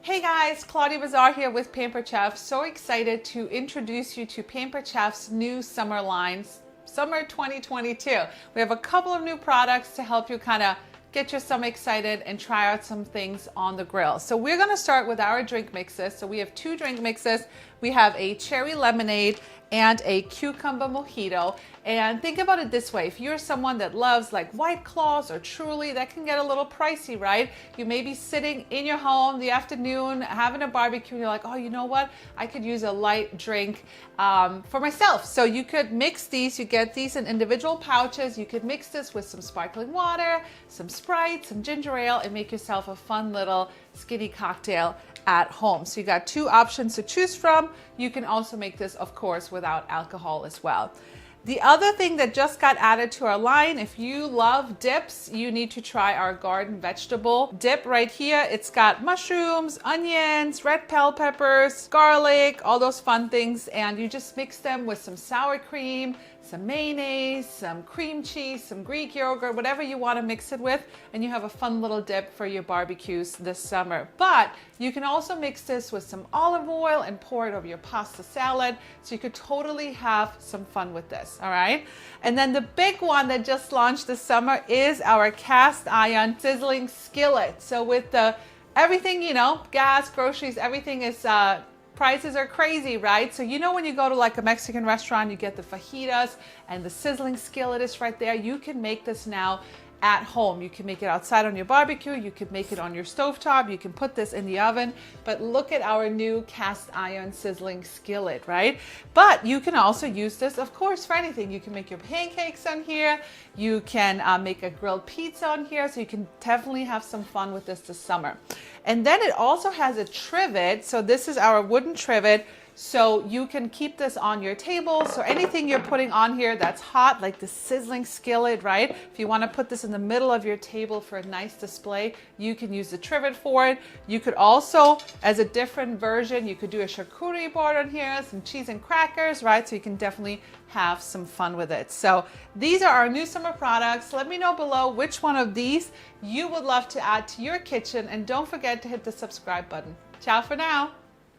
Hey guys, Claudia Bazaar here with Pampered Chef. So excited to introduce you to Pampered Chef's new summer lines, summer 2022. We have a couple of new products to help you kind of get your stomach excited and try out some things on the grill. So we're going to start with our drink mixes. So we have two drink mixes. We have a cherry lemonade and a cucumber mojito. And think about it this way. If you're someone that loves like White Claws or Truly, that can get a little pricey, right? You may be sitting in your home the afternoon having a barbecue and you're like, oh, you know what? I could use a light drink for myself. So you could mix these. You get these in individual pouches. You could mix this with some sparkling water, some Sprite, some ginger ale, and make yourself a fun little skinny cocktail at home. So you got two options to choose from. You can also make this, of course, without alcohol as well. The other thing that just got added to our line, if you love dips, you need to try our garden vegetable dip right here. It's got mushrooms, onions, red bell peppers, garlic, all those fun things, and you just mix them with some sour cream, some mayonnaise, some cream cheese, some Greek yogurt, whatever you want to mix it with, and you have a fun little dip for your barbecues this summer. But you can also mix this with some olive oil and pour it over your pasta salad, so you could totally have some fun with this, all right? And then the big one that just launched this summer is our cast iron sizzling skillet. So with the everything, you know, gas, groceries, everything is prices are crazy, right? So you know when you go to like a Mexican restaurant, you get the fajitas and the sizzling skillet is right there. You can make this now at home. You can make it outside on your barbecue. You can make it on your stovetop. You can put this in the oven. But look at our new cast iron sizzling skillet, right? But you can also use this, of course, for anything. You can make your pancakes on here. You can make a grilled pizza on here. So you can definitely have some fun with this summer. And then it also has a trivet. So this is our wooden trivet. So you can keep this on your table. So anything you're putting on here that's hot, like the sizzling skillet, right? If you want to put this in the middle of your table for a nice display, you can use the trivet for it. You could also, as a different version, you could do a charcuterie board on here, some cheese and crackers, right? So you can definitely have some fun with it. So these are our new summer products. Let me know below which one of these you would love to add to your kitchen. And don't forget to hit the subscribe button. Ciao for now.